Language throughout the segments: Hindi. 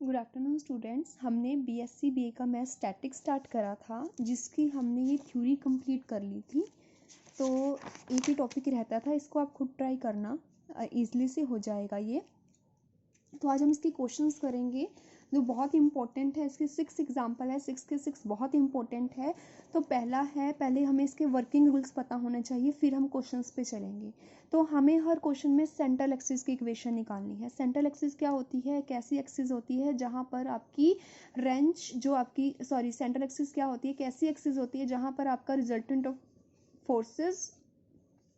Good afternoon students. हमने बीएससी बीए का मैथ स्टैटिक स्टार्ट करा था, जिसकी हमने ये थ्योरी कंप्लीट कर ली थी। तो एक ही टॉपिक रहता था, इसको आप खुद ट्राई करना, ईजिली से हो जाएगा ये। तो आज हम इसके क्वेश्चंस करेंगे जो बहुत इंपॉर्टेंट है। इसके 6 एग्जाम्पल है, 6 के 6 बहुत इंपॉर्टेंट है। तो पहला है, पहले हमें इसके वर्किंग रूल्स पता होने चाहिए, फिर हम क्वेश्चंस पे चलेंगे। तो हमें हर क्वेश्चन में सेंट्रल एक्सिस की इक्वेशन निकालनी है। सेंट्रल एक्सिस क्या होती है, एक ऐसी एक्सिस होती है जहाँ पर आपकी रेंज जो आपकी सेंट्रल एक्सिस क्या होती है, एक ऐसी एक्सिस होती है जहाँ पर आपका resultant of forces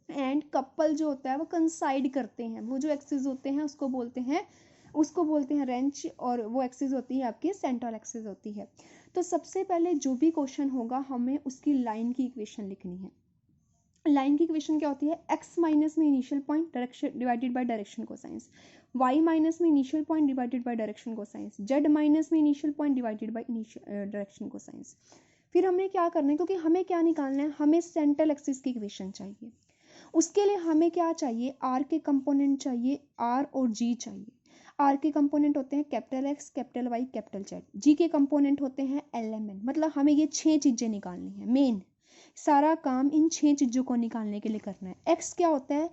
and couple जो होता है वो कंसाइड करते हैं। वो जो एक्सिस होते हैं उसको बोलते हैं रेंच, और वो एक्सिस होती है आपकी सेंट्रल एक्सिस होती है। तो सबसे पहले जो भी क्वेश्चन होगा हमें उसकी लाइन की इक्वेशन लिखनी है। लाइन की इक्वेशन क्या होती है, x माइनस में initial point direction divided by direction cosines, y minus में initial point divided by direction cosines, z minus में initial point divided by direction cosines. फिर हमें क्या करना है, क्योंकि हमें क्या निकालना है, हमें सेंट्रल एक्सिस की इक्वेशन चाहिए। उसके लिए हमें क्या चाहिए, आर के कंपोनेंट चाहिए, आर और जी चाहिए। आर के कंपोनेंट होते हैं capital X, capital Y, capital Z. G के कंपोनेंट होते हैं एल एम एन। मतलब हमें ये 6 चीजें निकालनी है। मेन सारा काम इन 6 चीजों को निकालने के लिए करना है। एक्स क्या होता है,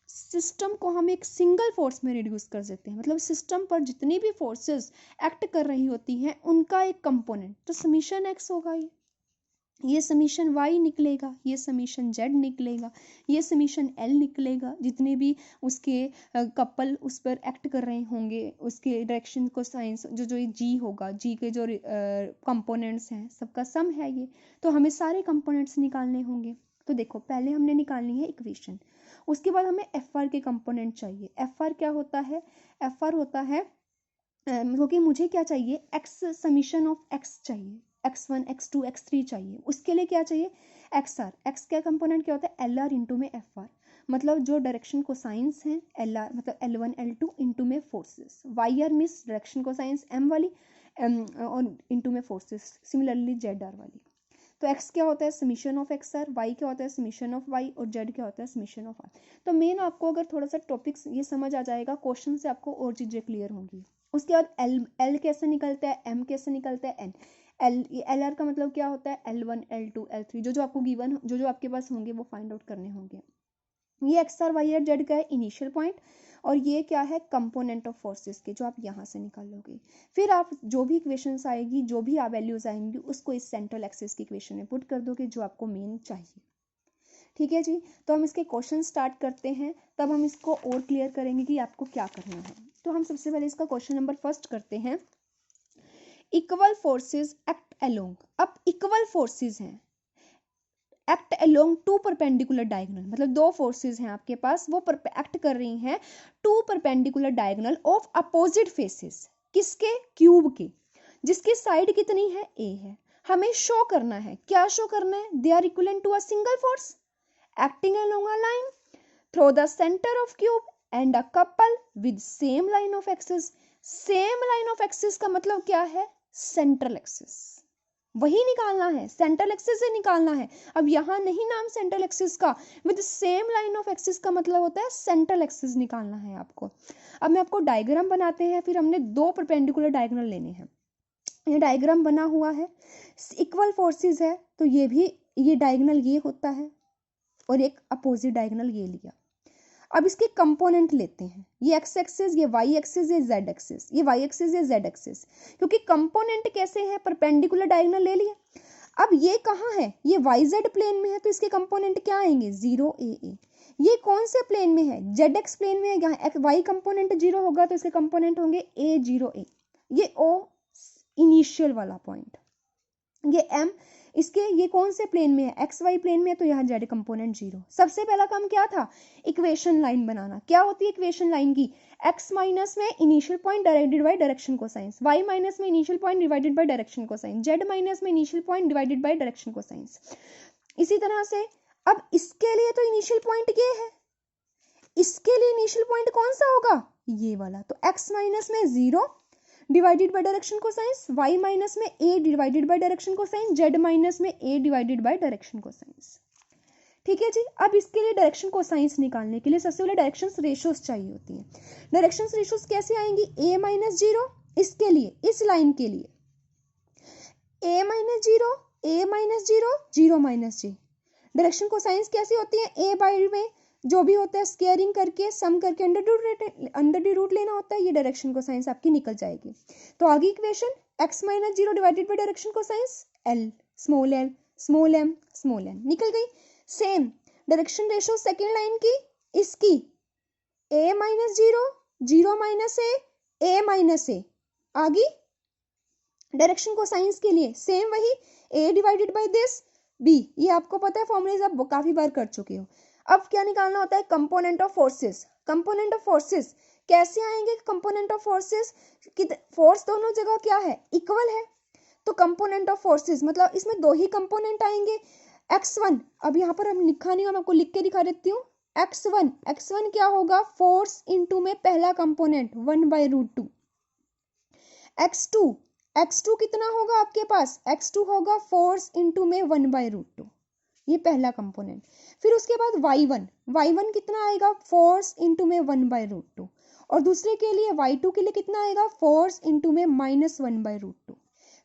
सिस्टम को हम एक सिंगल फोर्स में रिड्यूस कर देते हैं। मतलब सिस्टम पर जितनी भी फोर्सेस एक्ट कर रही होती हैं उनका एक कंपोनेंट, तो समीशन एक्स होगा। ये समीशन वाई निकलेगा, ये समीशन जेड निकलेगा, ये समीशन एल निकलेगा। जितने भी उसके कपल उस पर एक्ट कर रहे होंगे उसके डायरेक्शन को साइंस जो ये जी होगा, जी के जो कंपोनेंट्स हैं सबका सम है ये। तो हमें सारे कंपोनेंट्स निकालने होंगे। तो देखो, पहले हमने निकालनी है इक्वेशन। उसके बाद हमें एफ आर के कंपोनेंट चाहिए। एफ आर क्या होता है, एफ आर होता है क्योंकि मुझे क्या चाहिए, एक्स समीशन ऑफ एक्स चाहिए, x1 x2 x3 चाहिए। उसके लिए क्या चाहिए, एक्स आर। एक्स का कंपोनेंट क्या होता है, एल आर इंटू में एफ आर। मतलब जो डायरेक्शन को साइंस है एल आर, मतलब L1 L2 इंटू में फोर्सेस। वाई आर मिस डायरेक्शन को साइंस एम वाली, और इंटू में फोर्सेस सिमिलरली जेड आर वाली। तो x क्या होता है, summation of X R, y क्या होता है, समीशन ऑफ y, और z क्या होता है, समीशन ऑफ r। तो मेन आपको अगर थोड़ा सा टॉपिक्स ये समझ आ जाएगा, क्वेश्चन से आपको और चीजें क्लियर होंगी। उसके बाद एल कैसे निकलता है, एम कैसे निकलता है, एन। एल आर का मतलब क्या होता है, L1 L2 L3, जो आपको गिवन, जो आपके पास होंगे वो फाइंड आउट करने होंगे। ये X R Y R Z का है इनिशियल पॉइंट, और ये क्या है, कंपोनेंट ऑफ फोर्सेस के, जो आप यहाँ से निकालोगे। फिर आप जो भी इक्वेशंस आएगी, जो भी आप वैल्यूज आएंगी, उसको इस सेंट्रल एक्सिस की इक्वेशन में पुट कर दोगे, जो आपको मेन चाहिए। ठीक है जी। तो हम इसके क्वेश्चन स्टार्ट करते हैं, तब हम इसको और क्लियर करेंगे कि आपको क्या करना है। तो हम सबसे पहले इसका क्वेश्चन नंबर फर्स्ट करते हैं। Equal forces act along. अब इक्वल फोर्सेस हैं, act along two perpendicular diagonal, मतलब दो फोर्सेस हैं आपके पास, वो एक्ट कर रही हैं two perpendicular diagonal of opposite faces. किसके, क्यूब के, जिसकी साइड कितनी है, ए है। हमें शो करना है, क्या शो करना है, they are equivalent to a single force acting along a line through the centre of cube and a couple with same line of axis. Same line of axis का मतलब क्या है, सेंट्रल एक्सिस। वही निकालना है, सेंट्रल एक्सिस से निकालना है। अब यहां नहीं नाम सेंट्रल एक्सिस का, with same line of axis का मतलब होता है सेंट्रल एक्सिस निकालना है आपको। अब मैं आपको डायग्राम बनाते हैं, फिर हमने दो परपेंडिकुलर डायगोनल लेने हैं। ये डायग्राम बना हुआ है, इक्वल फोर्सेस है, तो ये भी, ये डायगोनल ये होता है, और एक अपोजिट डायगोनल ये लिया। अब इसके कंपोनेंट लेते हैं, ये एक्स एक्सिस, ये वाई एक्सिस, ये जेड एक्सिस, ये वाई एक्सिस, ये जेड एक्सिस। क्योंकि कंपोनेंट कैसे हैं, परपेंडिकुलर डायगोनल ले लिए। अब ये कहाँ है, ये वाई जेड प्लेन में है, तो इसके कंपोनेंट क्या आएंगे, 0 ए। ये कौन से प्लेन में है, जेड एक्स प्लेन में है। यहाँ वाई कंपोनेंट 0 होगा तो इसके कंपोनेंट होंगे ए 0 ए। ये ओ इनिशियल वाला पॉइंट, ये एम इसके, ये कौन से प्लेन में है, एक्स वाई प्लेन में है, तो यहाँ जेड कंपोनेंट 0। सबसे पहला काम क्या था, इक्वेशन लाइन बनाना। क्या होती है इक्वेशन लाइन की, x माइनस में initial point divided by direction cosines, y minus में initial point divided by direction cosines, z minus में initial point divided by direction cosines. इसी तरह से अब इसके लिए तो इनिशियल पॉइंट ये है, इसके लिए इनिशियल पॉइंट कौन सा होगा, ये वाला। तो x माइनस में 0 divided by direction cosines, y minus में a divided by direction cosines, z minus में a divided by direction cosines. ठीक है जी। अब इसके लिए डायरेक्शन कोसाइंस निकालने के लिए सबसे पहले डायरेक्शन रेशियोज चाहिए होती है। डायरेक्शन रेशियोज कैसे आएंगी, a माइनस 0 इसके लिए, इस लाइन के लिए a minus zero, a minus zero, zero minus जी। डायरेक्शन कोसाइंस कैसी होती है, a बाई में जो भी होता है स्केयरिंग करके सम करके अंडर रूट लेना होता है, ये डायरेक्शन कोसाइंस आपकी निकल जाएगी। तो आगे equation x minus zero divided by direction cosines l small l small m small n निकल गई। Same direction ratio second line की, इसकी a minus zero, zero minus a minus a। आगे डायरेक्शन कोसाइंस के लिए सेम वही a divided by this b, ये आपको पता है फॉर्मूलेज आप काफी बार कर चुके हो। अब क्या निकालना होता है, component of forces. Component of forces कैसे आएंगे, कंपोनेंट ऑफ फोर्सेस फोर्स दोनों जगह क्या है, इक्वल है, तो कंपोनेंट ऑफ फोर्सेस मतलब इसमें दो ही कंपोनेंट आएंगे। x1 अब यहाँ पर हम लिखा नहीं, मैं आपको लिख के दिखा देती हूँ। x1 क्या होगा, फोर्स इनटू में पहला कंपोनेंट 1/√2। x2 कितना होगा आपके पास, x2 होगा फोर्स इनटू में 1/√2, ये पहला कंपोनेंट। फिर उसके बाद y1 कितना आएगा, फोर्स इनटू में 1/√2, और दूसरे के लिए y2 के लिए कितना आएगा, फोर्स इनटू में -1/√2।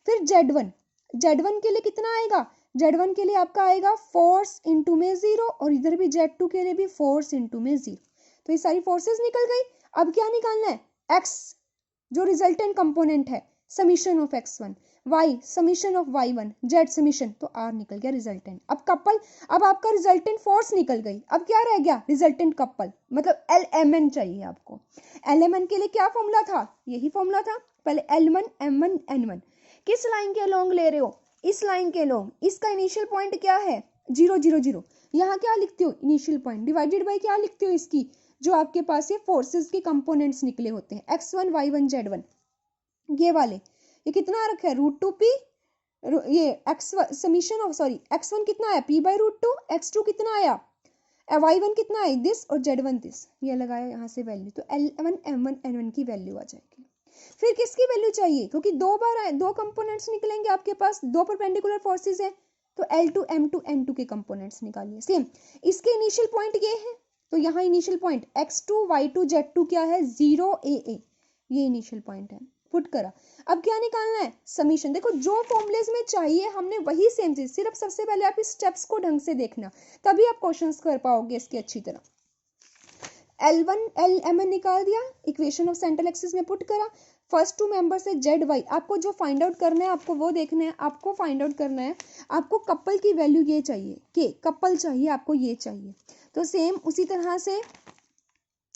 फिर z1 के लिए कितना आएगा, z1 के लिए आपका आएगा फोर्स इनटू में 0, और इधर भी z2 के लिए भी फोर्स इनटू में 0। तो ये सारी फोर्सेस निकल गई। अब क्या निकालना है, x जो रिजल्टेंट कंपोनेंट है summation of x1, y summation of y1, z summation, तो r निकल गया रिजल्टेंट। अब कपल, अब आपका रिजल्टेंट फोर्स निकल गई, अब क्या रह गया, रिजल्टेंट कपल मतलब LMN चाहिए आपको। LMN के लिए क्या फॉर्मूला था, यही फॉर्मूला था पहले, L1 M1 N1। किस लाइन के लॉन्ग ले रहे हो, इस लाइन के लॉन्ग, इसका इनिशियल पॉइंट क्या है 0 0 0, यहाँ क्या लिखते हो इनिशियल पॉइंट डिवाइडेड बाई क्या लिखते हो, इसकी जो आपके पास ये फोर्सेस के कंपोनेंट्स निकले होते हैं x1 y1 z1, ये वाले, ये कितना रखा है √2p, ये x summation of sorry x1 कितना आया p/√2, x2 कितना आया y1 कितना आया दिस, और z1 दिस, ये लगाया यहाँ से वैल्यू, तो L1 M1 N1 की वैल्यू आ जाएगी। फिर किसकी वैल्यू चाहिए, क्योंकि दो बार आए, दो कंपोनेंट्स निकलेंगे आपके पास, दो परपेंडिकुलर फोर्सेस है, तो L2 M2 N2 के कंपोनेंट्स निकालिए। सेम इसके इनिशियल पॉइंट ये है, तो यहाँ initial point x2 y2 z2 क्या है 0 a, ये इनिशियल पॉइंट है, पुट करा। अब क्या निकालना है, समीशन। देखो जो फॉर्मूलेज में चाहिए हमने वही सेम चीज, सिर्फ सबसे पहले आप इस स्टेप्स को ढंग से देखना, तभी आप क्वेश्चंस कर पाओगे इसके अच्छी तरह। L1 LMN निकाल दिया, इक्वेशन ऑफ सेंट्रल एक्सिस में पुट करा, फर्स्ट टू मेंबर से ZY आपको जो फाइंड आउट करना है, आपको वो देखना है, आपको फाइंड आउट करना है, आपको कपल की वैल्यू ये चाहिए, के कपल चाहिए आपको, ये चाहिए। तो सेम उसी तरह से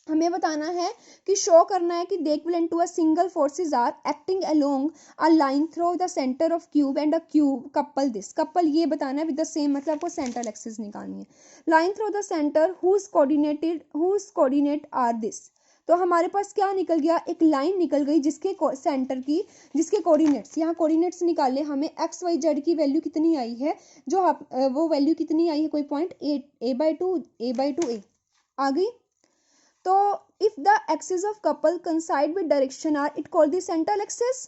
हमें बताना है कि शो करना है कि they equivalent to a single forces are acting along a line through the centre of cube and a cube couple this, couple ये बताना है विद द सेम, मतलब आपको सेंट्रल एक्सिस निकालनी है, line through the centre whose coordinate are this. तो हमारे पास क्या निकल गया, एक लाइन निकल गई जिसके सेंटर की, जिसके कोऑर्डिनेट्स, यहाँ कोऑर्डिनेट्स निकाले हमें, एक्स वाई जेड की वैल्यू कितनी आई है, जो वो वैल्यू कितनी आई है, कोई पॉइंट a/2 a आ गई। तो if the axis of couple coincide with direction r, it called the central axis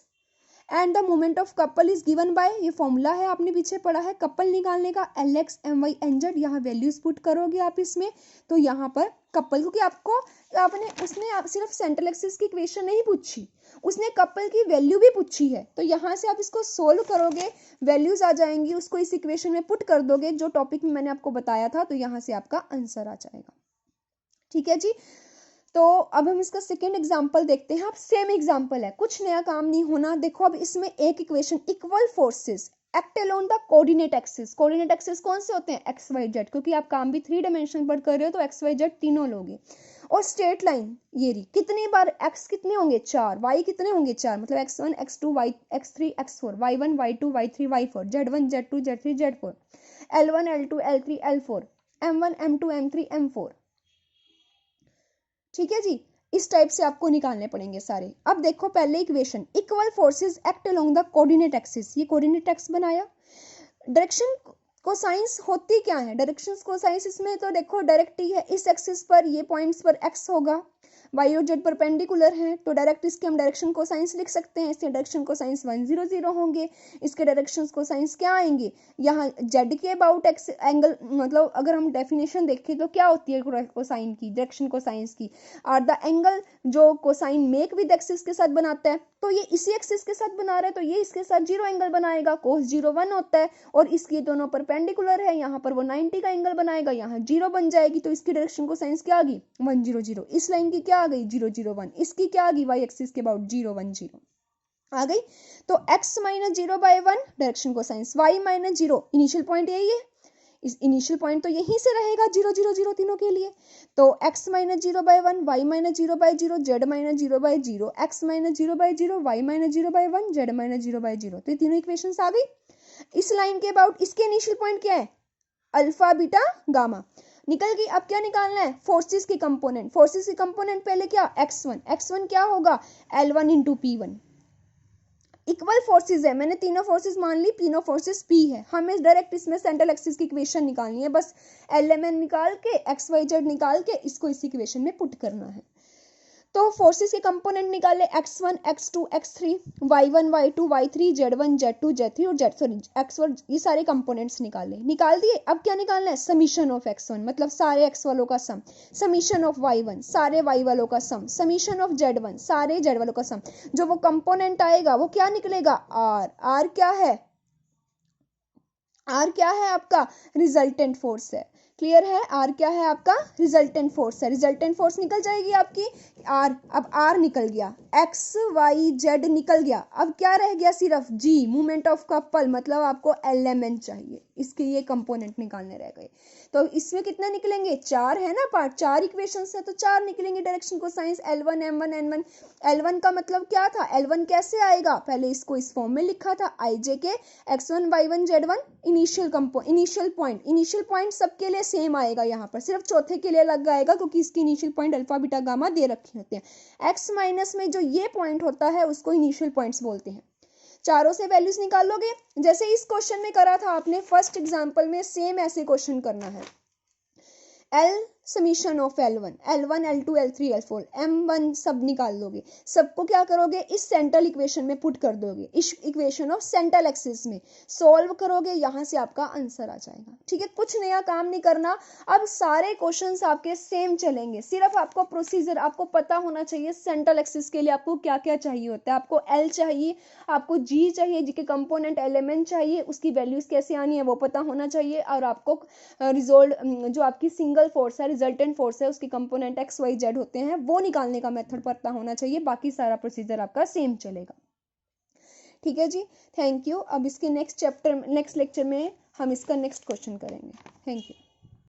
and the moment of couple is given by, ये फॉर्मूला है आपने पीछे पढ़ा है कपल निकालने का, Lx My Nz, यहाँ वैल्यूज पुट करोगे आप इसमें, तो यहाँ पर कपल, क्योंकि आपको आपने उसने आप सिर्फ सेंट्रल एक्सिस की इक्वेशन नहीं पूछी, उसने कपल की वैल्यू भी पूछी है, तो यहाँ से आप इसको सोल्व करोगे, वैल्यूज आ जाएंगी, उसको इस इक्वेशन में पुट कर दोगे जो टॉपिक में मैंने आपको बताया था, तो यहाँ से आपका आंसर आ जाएगा। ठीक है जी। तो अब हम इसका सेकेंड एग्जाम्पल देखते हैं। अब सेम एग्जाम्पल है, कुछ नया काम नहीं होना। देखो अब इसमें एक equation, equal forces act along the coordinate axis. Coordinate axis कौन से होते हैं, एक्स वाई जेड, क्योंकि आप काम भी 3 डायमेंशन पर कर रहे हो तो एक्स वाई जेड तीनों लोगे। और स्ट्रेट लाइन ये रही, कितनी बार एक्स कितने होंगे 4, वाई कितने होंगे 4, मतलब x1 x2 y x3 x4, y1 y2 y3 y4, z1 z2 z3 z4, l1 l2 l3 l4, m1 m2 m3 m4। ठीक है जी, इस टाइप से आपको निकालने पड़ेंगे सारे। अब देखो पहले equation, equal forces act along the coordinate axis, ये कोऑर्डिनेट एक्सिस बनाया। डायरेक्शन कोसाइंस होती क्या है, डायरेक्शन कोसाइंस इसमें तो देखो डायरेक्ट ही है, इस एक्सिस पर ये पॉइंट्स पर x होगा, वाई और जेड परपेंडिकुलर हैं तो डायरेक्ट इसके हम डायरेक्शन कोसाइंस लिख सकते हैं। इसके डायरेक्शन कोसाइंस 100 होंगे। इसके डायरेक्शन कोसाइंस क्या आएंगे, यहाँ जेड के अबाउट एक्स एंगल, मतलब अगर हम डेफिनेशन देखें तो क्या होती है कोसाइन की, डायरेक्शन कोसाइंस की, आर द एंगल जो कोसाइन मेक विद एक्सिस के साथ बनाता है। तो ये इसी एक्सिस के साथ बना रहा है तो ये इसके साथ 0 एंगल बनाएगा, cos 0 1 होता है और इसके दोनों परपेंडिकुलर है, यहाँ पर वो 90 का एंगल बनाएगा, यहाँ 0 बन जाएगी तो इसकी डायरेक्शन कोसाइंस क्या आ गई 100। इस लाइन की क्या आ गई 001, इसकी क्या आ गई वाई एक्सिस के अबाउट 010 आ गई। तो x minus 0/1 direction cosines, y minus 0 initial point यही है, इस इनिशियल पॉइंट तो यहीं से रहेगा 0 0 0 तीनों के लिए। तो x minus 0/1, y minus 0/0, z minus 0/0, x minus 0/0, y minus 0/1, z minus 0/0। तो ये तीनों इक्वेशंस आ गई। इस लाइन के अबाउट इसके इनिशियल पॉइंट क्या है, अल्फा बीटा गामा निकल गई। अब क्या निकालना है, फोर्सेस के कंपोनेंट। फोर्सेस के कंपोनेंट पहले क्या, x1 क्या होगा L1 into P1। Equal forces है, मैंने तीनों फोर्सेस मान ली, तीनों फोर्सेस P है। हमें डायरेक्ट इसमें सेंट्रल एक्सिस की इक्वेशन निकालनी है, बस LMN निकाल के XYZ निकाल के इसको इस इक्वेशन में पुट करना है। तो फोर्सेस के कंपोनेंट निकाले, x1 x2 x3, y1 y2 y3, z1 z2 z3 और x1, ये सारे कंपोनेंट्स निकाल दिए। अब क्या निकालना है, समीशन ऑफ x1 मतलब सारे x वालों का सम, समीशन ऑफ y1 सारे y वालों का सम, समीशन ऑफ z1 सारे z वालों का सम। जो वो कंपोनेंट आएगा वो क्या निकलेगा, r क्या है, r क्या है आपका रिजल्टेंट फोर्स है। क्लियर है, r क्या है आपका रिजल्टेंट फोर्स है। रिजल्टेंट फोर्स निकल जाएगी आपकी r। अब r निकल गया, x y z निकल गया। अब क्या रह गया, सिर्फ g मूवमेंट ऑफ कपल, मतलब आपको LMN चाहिए, इसके ये कंपोनेंट निकालने रह गए। तो इसमें कितने निकलेंगे, 4 है ना पार्ट, 4 इक्वेशंस है तो 4 निकलेंगे direction cosines L1 M1 N1। L1 का मतलब क्या था, L1 कैसे आएगा, पहले इसको इस फॉर्म में लिखा था, IJ के x1 y1 z1 initial point सबके लिए सेम आएगा, यहाँ पर सिर्फ चौथे के लिए अलग आएगा क्योंकि इसके initial point alpha beta gamma दे रखे होते हैं। x माइनस में जो ये पॉइंट होता है उसको इनिशियल पॉइंट्स बोलते हैं। चारों से वैल्यूज निकालोगे, जैसे इस क्वेश्चन में करा था आपने फर्स्ट एग्जांपल में, सेम ऐसे क्वेश्चन करना है। L summation of L1 L2 L3 L4 M1 सब निकाल लोगे, सबको क्या करोगे इस सेंट्रल इक्वेशन में पुट कर दोगे, इस इक्वेशन ऑफ सेंट्रल एक्सिस में सॉल्व करोगे, यहां से आपका आंसर आ जाएगा। ठीक है, कुछ नया काम नहीं करना। अब सारे क्वेश्चंस आपके सेम चलेंगे, सिर्फ आपको प्रोसीजर आपको पता होना चाहिए। सेंट्रल एक्सिस के लिए आपको क्या क्या चाहिए होता है, आपको L चाहिए, आपको G चाहिए, जी के कंपोनेंट एलिमेंट चाहिए, उसकी वैल्यूज कैसे आनी है वो पता होना चाहिए, और आपको रिजोल्व जो आपकी सिंगल फोर्स है, रिजल्टेंट फोर्स है, उसके कंपोनेंट XYZ होते हैं, वो निकालने का मेथड पता होना चाहिए। बाकी सारा प्रोसीजर आपका सेम चलेगा। ठीक है जी, थैंक यू। अब इसके नेक्स्ट लेक्चर में हम इसका नेक्स्ट क्वेश्चन करेंगे। Thank you.